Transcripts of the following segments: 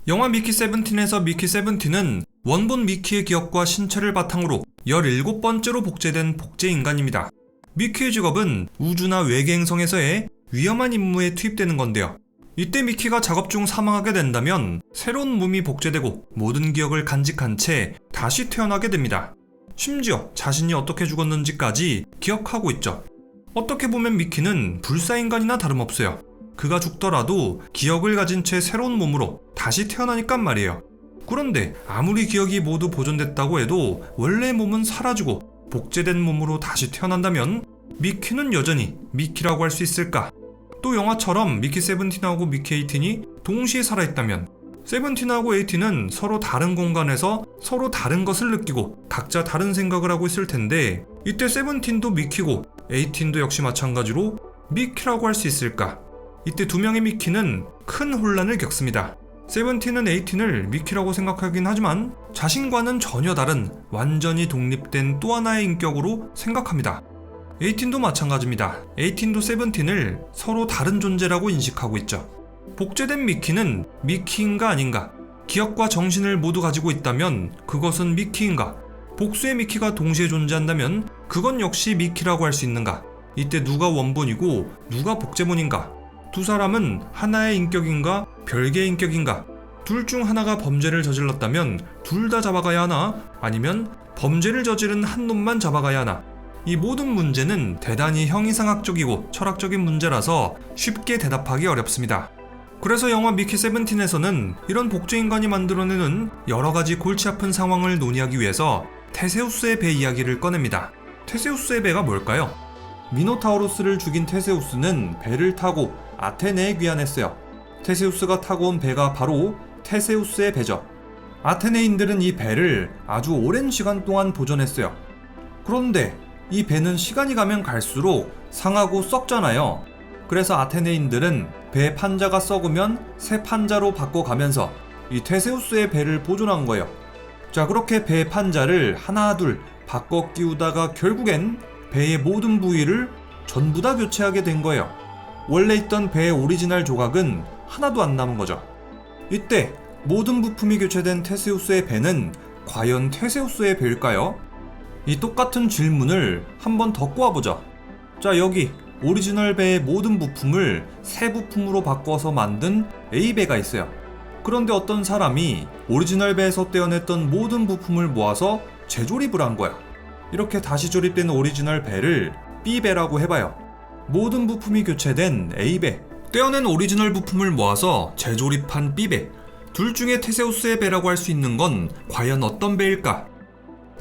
영화 미키 세븐틴에서 미키 세븐틴은 원본 미키의 기억과 신체를 바탕으로 17번째로 복제된 복제인간입니다. 미키의 직업은 우주나 외계 행성에서의 위험한 임무에 투입되는 건데요. 이때 미키가 작업 중 사망하게 된다면 새로운 몸이 복제되고 모든 기억을 간직한 채 다시 태어나게 됩니다. 심지어 자신이 어떻게 죽었는지까지 기억하고 있죠. 어떻게 보면 미키는 불사인간이나 다름없어요. 그가 죽더라도 기억을 가진 채 새로운 몸으로 다시 태어나니까 말이에요. 그런데 아무리 기억이 모두 보존됐다고 해도 원래의 몸은 사라지고 복제된 몸으로 다시 태어난다면 미키는 여전히 미키라고 할 수 있을까? 또 영화처럼 미키 세븐틴하고 미키 에이틴이 동시에 살아있다면 세븐틴하고 에이틴은 서로 다른 공간에서 서로 다른 것을 느끼고 각자 다른 생각을 하고 있을 텐데 이때 세븐틴도 미키고 에이틴도 역시 마찬가지로 미키라고 할 수 있을까? 이때 두 명의 미키는 큰 혼란을 겪습니다. 세븐틴은 에이틴을 미키라고 생각하긴 하지만 자신과는 전혀 다른 완전히 독립된 또 하나의 인격으로 생각합니다. 에이틴도 마찬가지입니다. 에이틴도 세븐틴을 서로 다른 존재라고 인식하고 있죠. 복제된 미키는 미키인가 아닌가? 기억과 정신을 모두 가지고 있다면 그것은 미키인가? 복수의 미키가 동시에 존재한다면 그건 역시 미키라고 할 수 있는가? 이때 누가 원본이고 누가 복제본인가? 두 사람은 하나의 인격인가 별개의 인격인가? 둘 중 하나가 범죄를 저질렀다면 둘 다 잡아가야 하나? 아니면 범죄를 저지른 한 놈만 잡아가야 하나? 이 모든 문제는 대단히 형이상학적이고 철학적인 문제라서 쉽게 대답하기 어렵습니다. 그래서 영화 미키 세븐틴에서는 이런 복제인간이 만들어내는 여러가지 골치 아픈 상황을 논의하기 위해서 테세우스의 배 이야기를 꺼냅니다. 테세우스의 배가 뭘까요? 미노타우로스를 죽인 테세우스는 배를 타고 아테네에 귀환했어요. 테세우스가 타고 온 배가 바로 테세우스의 배죠. 아테네인들은 이 배를 아주 오랜 시간 동안 보존했어요. 그런데 이 배는 시간이 가면 갈수록 상하고 썩잖아요. 그래서 아테네인들은 배 판자가 썩으면 새 판자로 바꿔가면서 이 테세우스의 배를 보존한 거예요. 자, 그렇게 배 판자를 하나 둘 바꿔 끼우다가 결국엔 배의 모든 부위를 전부 다 교체하게 된 거예요. 원래 있던 배의 오리지널 조각은 하나도 안 남은 거죠. 이때 모든 부품이 교체된 테세우스의 배는 과연 테세우스의 배일까요? 이 똑같은 질문을 한 번 더 꼬아보자. 자, 여기 오리지널 배의 모든 부품을 새 부품으로 바꿔서 만든 A배가 있어요. 그런데 어떤 사람이 오리지널 배에서 떼어냈던 모든 부품을 모아서 재조립을 한 거야. 이렇게 다시 조립된 오리지널 배를 B배라고 해봐요. 모든 부품이 교체된 A배, 떼어낸 오리지널 부품을 모아서 재조립한 B배, 둘 중에 테세우스의 배라고 할 수 있는 건 과연 어떤 배일까?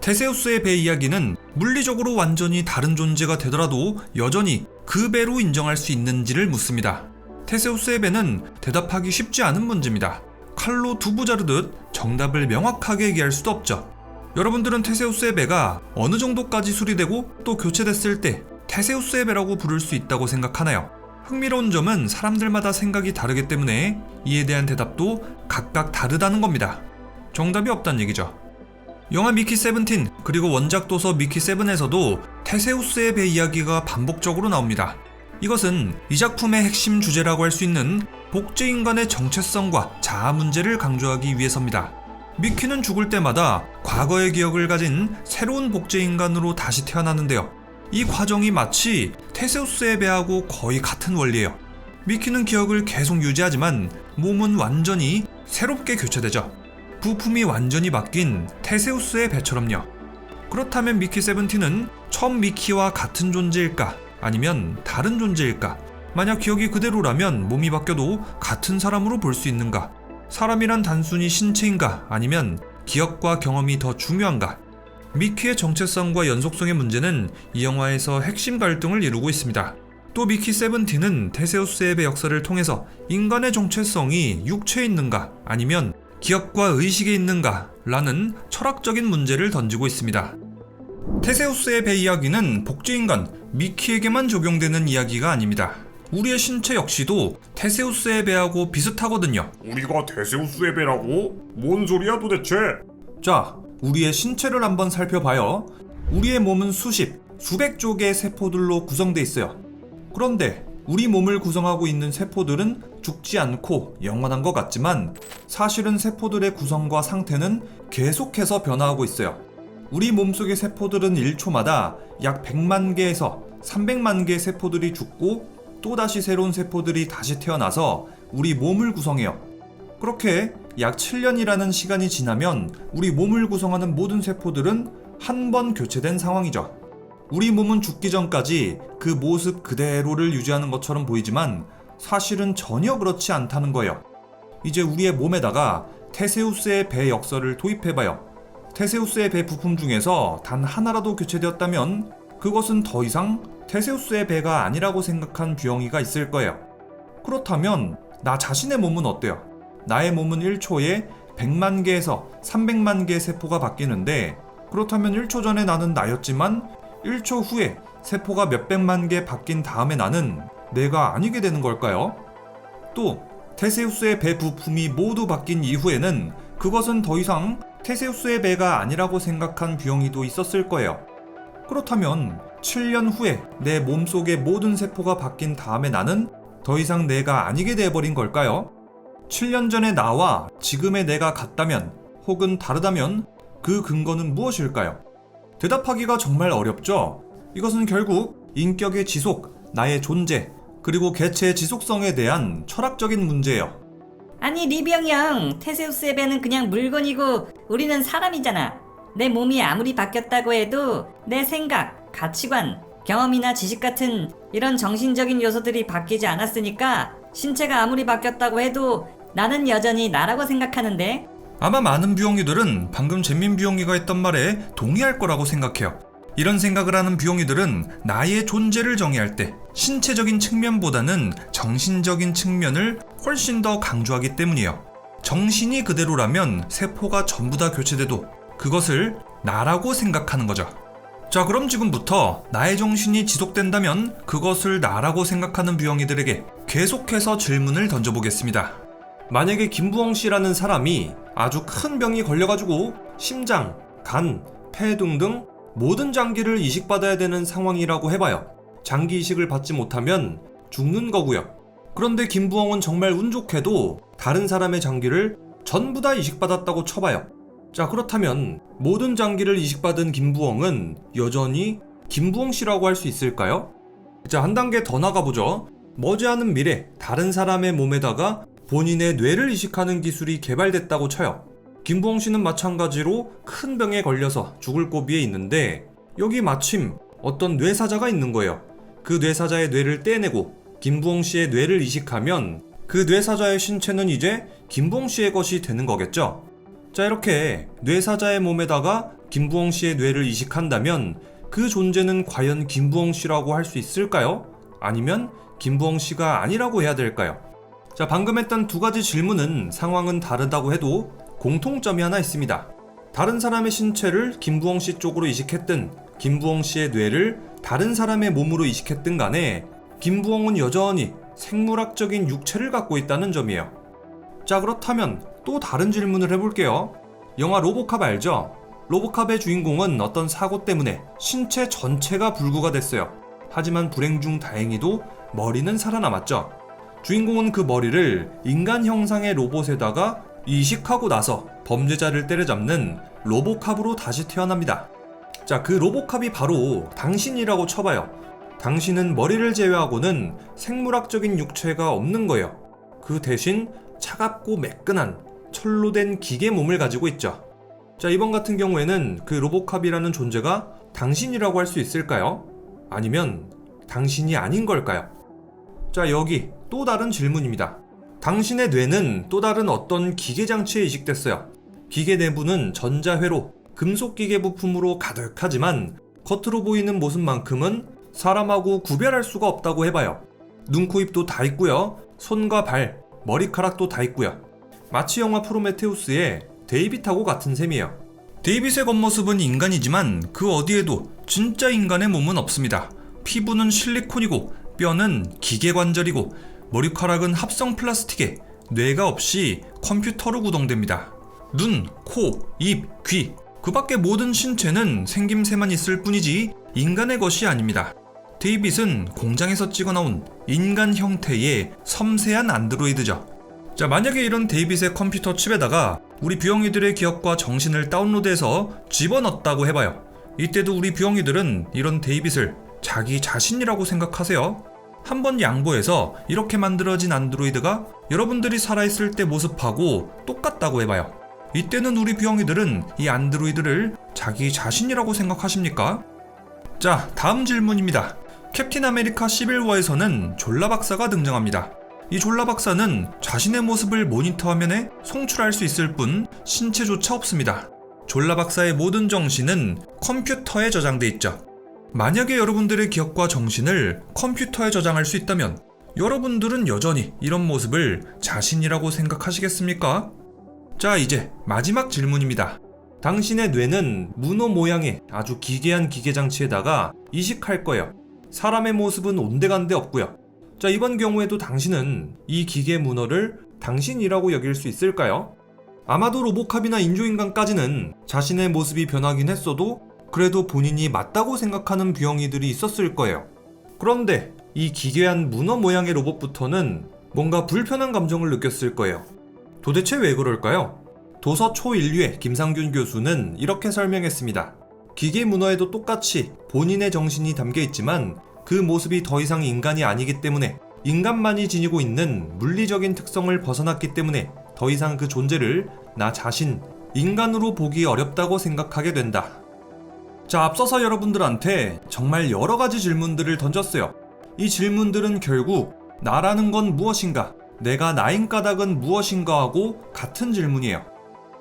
테세우스의 배 이야기는 물리적으로 완전히 다른 존재가 되더라도 여전히 그 배로 인정할 수 있는지를 묻습니다. 테세우스의 배는 대답하기 쉽지 않은 문제입니다. 칼로 두부 자르듯 정답을 명확하게 얘기할 수도 없죠. 여러분들은 테세우스의 배가 어느 정도까지 수리되고 또 교체됐을 때 테세우스의 배라고 부를 수 있다고 생각하나요? 흥미로운 점은 사람들마다 생각이 다르기 때문에 이에 대한 대답도 각각 다르다는 겁니다. 정답이 없다는 얘기죠. 영화 미키 세븐틴 그리고 원작 도서 미키 세븐에서도 테세우스의 배 이야기가 반복적으로 나옵니다. 이것은 이 작품의 핵심 주제라고 할 수 있는 복제인간의 정체성과 자아 문제를 강조하기 위해서입니다. 미키는 죽을 때마다 과거의 기억을 가진 새로운 복제인간으로 다시 태어나는데요. 이 과정이 마치 테세우스의 배하고 거의 같은 원리예요. 미키는 기억을 계속 유지하지만 몸은 완전히 새롭게 교체되죠. 부품이 완전히 바뀐 테세우스의 배처럼요. 그렇다면 미키 세븐틴은 처음 미키와 같은 존재일까? 아니면 다른 존재일까? 만약 기억이 그대로라면 몸이 바뀌어도 같은 사람으로 볼 수 있는가? 사람이란 단순히 신체인가? 아니면 기억과 경험이 더 중요한가? 미키의 정체성과 연속성의 문제는 이 영화에서 핵심 갈등을 이루고 있습니다. 또 미키 세븐틴은 테세우스의 배 역사를 통해서 인간의 정체성이 육체에 있는가? 아니면 기억과 의식에 있는가? 라는 철학적인 문제를 던지고 있습니다. 테세우스의 배 이야기는 복제인간 미키에게만 적용되는 이야기가 아닙니다. 우리의 신체 역시도 테세우스의 배하고 비슷하거든요. 우리가 테세우스의 배라고? 뭔 소리야 도대체? 자, 우리의 신체를 한번 살펴봐요. 우리의 몸은 수백 쪽의 세포들로 구성되어 있어요. 그런데 우리 몸을 구성하고 있는 세포들은 죽지 않고 영원한 것 같지만 사실은 세포들의 구성과 상태는 계속해서 변화하고 있어요. 우리 몸속의 세포들은 1초마다 약 100만 개에서 300만 개의 세포들이 죽고 또다시 새로운 세포들이 다시 태어나서 우리 몸을 구성해요. 그렇게 약 7년이라는 시간이 지나면 우리 몸을 구성하는 모든 세포들은 한 번 교체된 상황이죠. 우리 몸은 죽기 전까지 그 모습 그대로를 유지하는 것처럼 보이지만 사실은 전혀 그렇지 않다는 거예요. 이제 우리의 몸에다가 테세우스의 배 역설을 도입해봐요. 테세우스의 배 부품 중에서 단 하나라도 교체되었다면 그것은 더 이상 테세우스의 배가 아니라고 생각한 부영이가 있을 거예요. 그렇다면 나 자신의 몸은 어때요? 나의 몸은 1초에 100만 개에서 300만 개의 세포가 바뀌는데 그렇다면 1초 전에 나는 나였지만 1초 후에 세포가 몇백만 개 바뀐 다음에 나는 내가 아니게 되는 걸까요? 또 테세우스의 배 부품이 모두 바뀐 이후에는 그것은 더 이상 테세우스의 배가 아니라고 생각한 부영이도 있었을 거예요. 그렇다면 7년 후에 내 몸속의 모든 세포가 바뀐 다음에 나는 더 이상 내가 아니게 되어버린 걸까요? 7년 전의 나와 지금의 내가 같다면 혹은 다르다면 그 근거는 무엇일까요? 대답하기가 정말 어렵죠? 이것은 결국 인격의 지속, 나의 존재, 그리고 개체의 지속성에 대한 철학적인 문제예요. 아니 리병이 형, 테세우스의 배는 그냥 물건이고 우리는 사람이잖아. 내 몸이 아무리 바뀌었다고 해도 내 생각, 가치관, 경험이나 지식 같은 이런 정신적인 요소들이 바뀌지 않았으니까 신체가 아무리 바뀌었다고 해도 나는 여전히 나라고 생각하는데. 아마 많은 부용이들은 방금 잼민 부용이가 했던 말에 동의할 거라고 생각해요. 이런 생각을 하는 부용이들은 나의 존재를 정의할 때 신체적인 측면보다는 정신적인 측면을 훨씬 더 강조하기 때문이에요. 정신이 그대로라면 세포가 전부 다 교체돼도 그것을 나라고 생각하는 거죠. 자, 그럼 지금부터 나의 정신이 지속된다면 그것을 나라고 생각하는 부용이들에게 계속해서 질문을 던져보겠습니다. 만약에 김부엉 씨라는 사람이 아주 큰 병이 걸려가지고 심장, 간, 폐 등등 모든 장기를 이식받아야 되는 상황이라고 해봐요. 장기 이식을 받지 못하면 죽는 거고요. 그런데 김부엉은 정말 운 좋게도 다른 사람의 장기를 전부 다 이식받았다고 쳐봐요. 자, 그렇다면 모든 장기를 이식받은 김부엉은 여전히 김부엉 씨라고 할 수 있을까요? 자, 한 단계 더 나가보죠. 머지않은 미래 다른 사람의 몸에다가 본인의 뇌를 이식하는 기술이 개발됐다고 쳐요. 김부엉 씨는 마찬가지로 큰 병에 걸려서 죽을 고비에 있는데 여기 마침 어떤 뇌사자가 있는 거예요. 그 뇌사자의 뇌를 떼내고 김부엉 씨의 뇌를 이식하면 그 뇌사자의 신체는 이제 김부엉 씨의 것이 되는 거겠죠. 자, 이렇게 뇌사자의 몸에다가 김부엉 씨의 뇌를 이식한다면 그 존재는 과연 김부엉 씨라고 할 수 있을까요? 아니면 김부엉 씨가 아니라고 해야 될까요? 자, 방금 했던 두 가지 질문은 상황은 다르다고 해도 공통점이 하나 있습니다. 다른 사람의 신체를 김부엉 씨 쪽으로 이식했든 김부엉 씨의 뇌를 다른 사람의 몸으로 이식했든 간에 김부엉은 여전히 생물학적인 육체를 갖고 있다는 점이에요. 자, 그렇다면 또 다른 질문을 해볼게요. 영화 로보캅 알죠? 로보캅의 주인공은 어떤 사고 때문에 신체 전체가 불구가 됐어요. 하지만 불행 중 다행히도 머리는 살아남았죠. 주인공은 그 머리를 인간 형상의 로봇에다가 이식하고 나서 범죄자를 때려잡는 로보캅으로 다시 태어납니다. 자, 그 로보캅이 바로 당신이라고 쳐봐요. 당신은 머리를 제외하고는 생물학적인 육체가 없는 거예요. 그 대신 차갑고 매끈한 철로 된 기계 몸을 가지고 있죠. 자, 이번 같은 경우에는 그 로보캅이라는 존재가 당신이라고 할 수 있을까요? 아니면 당신이 아닌 걸까요? 자, 여기 또 다른 질문입니다. 당신의 뇌는 또 다른 어떤 기계 장치에 이식됐어요. 기계 내부는 전자회로, 금속 기계 부품으로 가득하지만 겉으로 보이는 모습만큼은 사람하고 구별할 수가 없다고 해봐요. 눈, 코, 입도 다 있고요. 손과 발, 머리카락도 다 있고요. 마치 영화 프로메테우스의 데이빗하고 같은 셈이에요. 데이빗의 겉모습은 인간이지만 그 어디에도 진짜 인간의 몸은 없습니다. 피부는 실리콘이고 뼈는 기계 관절이고 머리카락은 합성 플라스틱에 뇌가 없이 컴퓨터로 구동됩니다. 눈, 코, 입, 귀, 그 밖의 모든 신체는 생김새만 있을 뿐이지 인간의 것이 아닙니다. 데이빗은 공장에서 찍어 나온 인간 형태의 섬세한 안드로이드죠. 자, 만약에 이런 데이빗의 컴퓨터 칩에다가 우리 뷰영이들의 기억과 정신을 다운로드해서 집어넣었다고 해봐요. 이때도 우리 뷰영이들은 이런 데이빗을 자기 자신이라고 생각하세요? 한번 양보해서 이렇게 만들어진 안드로이드가 여러분들이 살아있을 때 모습하고 똑같다고 해봐요. 이때는 우리 뷰영이들은 이 안드로이드를 자기 자신이라고 생각하십니까? 자, 다음 질문입니다. 캡틴 아메리카 시빌워에서는 졸라 박사가 등장합니다. 이 졸라 박사는 자신의 모습을 모니터 화면에 송출할 수 있을 뿐 신체조차 없습니다. 졸라 박사의 모든 정신은 컴퓨터에 저장돼 있죠. 만약에 여러분들의 기억과 정신을 컴퓨터에 저장할 수 있다면 여러분들은 여전히 이런 모습을 자신이라고 생각하시겠습니까? 자, 이제 마지막 질문입니다. 당신의 뇌는 문어 모양의 아주 기괴한 기계장치에다가 이식할 거예요. 사람의 모습은 온데간데 없고요. 자, 이번 경우에도 당신은 이 기계 문어를 당신이라고 여길 수 있을까요? 아마도 로보캅이나 인조인간까지는 자신의 모습이 변하긴 했어도 그래도 본인이 맞다고 생각하는 뷰영이들이 있었을 거예요. 그런데 이 기괴한 문어 모양의 로봇부터는 뭔가 불편한 감정을 느꼈을 거예요. 도대체 왜 그럴까요? 도서 초인류의 김상균 교수는 이렇게 설명했습니다. 기계 문어에도 똑같이 본인의 정신이 담겨 있지만 그 모습이 더 이상 인간이 아니기 때문에 인간만이 지니고 있는 물리적인 특성을 벗어났기 때문에 더 이상 그 존재를 나 자신, 인간으로 보기 어렵다고 생각하게 된다. 자, 앞서서 여러분들한테 정말 여러 가지 질문들을 던졌어요. 이 질문들은 결국 나라는 건 무엇인가, 내가 나인 까닭은 무엇인가 하고 같은 질문이에요.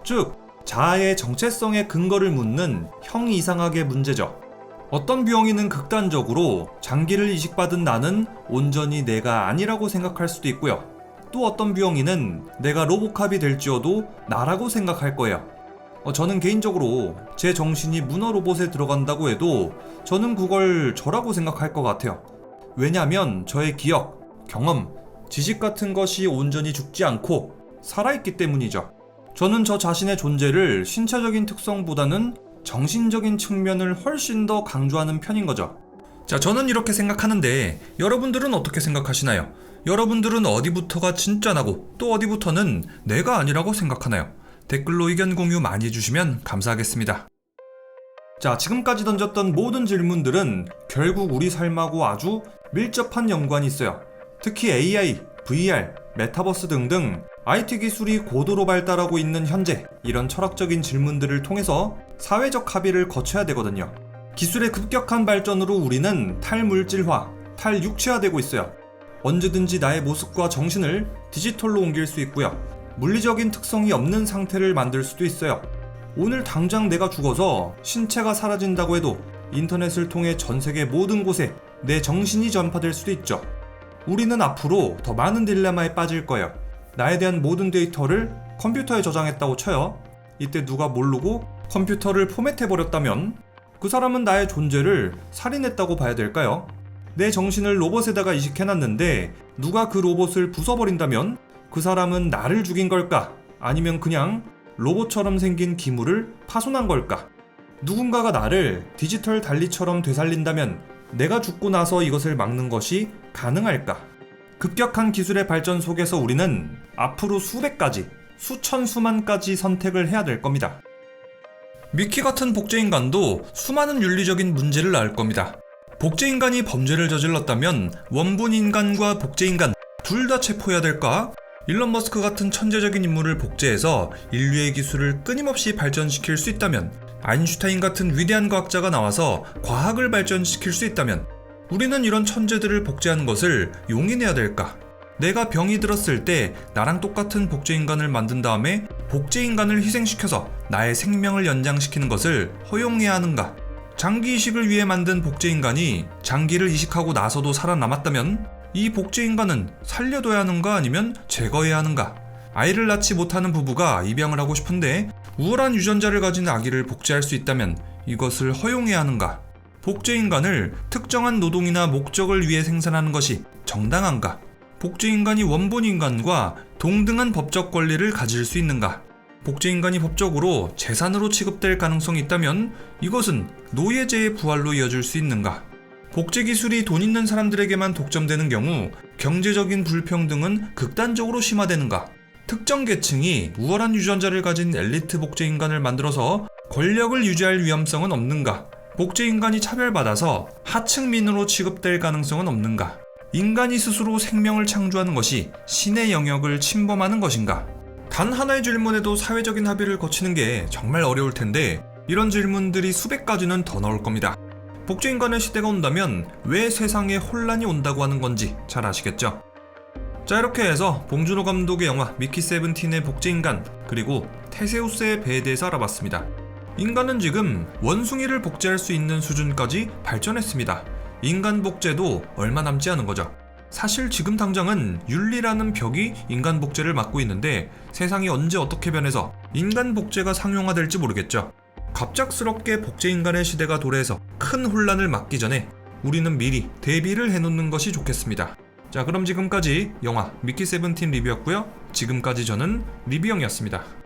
즉, 자아의 정체성의 근거를 묻는 형이상학의 문제죠. 어떤 뷰영이는 극단적으로 장기를 이식받은 나는 온전히 내가 아니라고 생각할 수도 있고요. 또 어떤 뷰영이는 내가 로보캅이 될지어도 나라고 생각할 거예요. 저는 개인적으로 제 정신이 문어 로봇에 들어간다고 해도 저는 그걸 저라고 생각할 것 같아요. 왜냐하면 저의 기억, 경험, 지식 같은 것이 온전히 죽지 않고 살아있기 때문이죠. 저는 저 자신의 존재를 신체적인 특성보다는 정신적인 측면을 훨씬 더 강조하는 편인 거죠. 자, 저는 이렇게 생각하는데 여러분들은 어떻게 생각하시나요? 여러분들은 어디부터가 진짜 나고 또 어디부터는 내가 아니라고 생각하나요? 댓글로 의견 공유 많이 해주시면 감사하겠습니다. 자, 지금까지 던졌던 모든 질문들은 결국 우리 삶하고 아주 밀접한 연관이 있어요. 특히 AI, VR, 메타버스 등등 IT 기술이 고도로 발달하고 있는 현재 이런 철학적인 질문들을 통해서 사회적 합의를 거쳐야 되거든요. 기술의 급격한 발전으로 우리는 탈물질화, 탈육체화되고 있어요. 언제든지 나의 모습과 정신을 디지털로 옮길 수 있고요. 물리적인 특성이 없는 상태를 만들 수도 있어요. 오늘 당장 내가 죽어서 신체가 사라진다고 해도 인터넷을 통해 전 세계 모든 곳에 내 정신이 전파될 수도 있죠. 우리는 앞으로 더 많은 딜레마에 빠질 거예요. 나에 대한 모든 데이터를 컴퓨터에 저장했다고 쳐요. 이때 누가 모르고 컴퓨터를 포맷해버렸다면 그 사람은 나의 존재를 살인했다고 봐야 될까요? 내 정신을 로봇에다가 이식해놨는데 누가 그 로봇을 부숴버린다면 그 사람은 나를 죽인 걸까? 아니면 그냥 로봇처럼 생긴 기물을 파손한 걸까? 누군가가 나를 디지털 달리처럼 되살린다면 내가 죽고 나서 이것을 막는 것이 가능할까? 급격한 기술의 발전 속에서 우리는 앞으로 수백 가지, 수천 수만 가지 선택을 해야 될 겁니다. 미키 같은 복제인간도 수많은 윤리적인 문제를 낳을 겁니다. 복제인간이 범죄를 저질렀다면 원본 인간과 복제인간 둘 다 체포해야 될까? 일론 머스크 같은 천재적인 인물을 복제해서 인류의 기술을 끊임없이 발전시킬 수 있다면, 아인슈타인 같은 위대한 과학자가 나와서 과학을 발전시킬 수 있다면 우리는 이런 천재들을 복제하는 것을 용인해야 될까? 내가 병이 들었을 때 나랑 똑같은 복제인간을 만든 다음에 복제인간을 희생시켜서 나의 생명을 연장시키는 것을 허용해야 하는가? 장기 이식을 위해 만든 복제인간이 장기를 이식하고 나서도 살아남았다면 이 복제인간은 살려둬야 하는가 아니면 제거해야 하는가? 아이를 낳지 못하는 부부가 입양을 하고 싶은데 우월한 유전자를 가진 아기를 복제할 수 있다면 이것을 허용해야 하는가? 복제인간을 특정한 노동이나 목적을 위해 생산하는 것이 정당한가? 복제인간이 원본 인간과 동등한 법적 권리를 가질 수 있는가? 복제인간이 법적으로 재산으로 취급될 가능성이 있다면 이것은 노예제의 부활로 이어질 수 있는가? 복제 기술이 돈 있는 사람들에게만 독점되는 경우 경제적인 불평등은 극단적으로 심화되는가? 특정 계층이 우월한 유전자를 가진 엘리트 복제인간을 만들어서 권력을 유지할 위험성은 없는가? 복제인간이 차별받아서 하층민으로 취급될 가능성은 없는가? 인간이 스스로 생명을 창조하는 것이 신의 영역을 침범하는 것인가? 단 하나의 질문에도 사회적인 합의를 거치는 게 정말 어려울 텐데 이런 질문들이 수백 가지는 더 나올 겁니다. 복제인간의 시대가 온다면 왜 세상에 혼란이 온다고 하는 건지 잘 아시겠죠? 자, 이렇게 해서 봉준호 감독의 영화 미키 세븐틴의 복제인간 그리고 테세우스의 배에 대해서 알아봤습니다. 인간은 지금 원숭이를 복제할 수 있는 수준까지 발전했습니다. 인간 복제도 얼마 남지 않은 거죠. 사실 지금 당장은 윤리라는 벽이 인간 복제를 막고 있는데 세상이 언제 어떻게 변해서 인간 복제가 상용화될지 모르겠죠. 갑작스럽게 복제인간의 시대가 도래해서 큰 혼란을 막기 전에 우리는 미리 대비를 해놓는 것이 좋겠습니다. 자, 그럼 지금까지 영화 미키 세븐틴 리뷰였고요. 지금까지 저는 리뷰형이었습니다.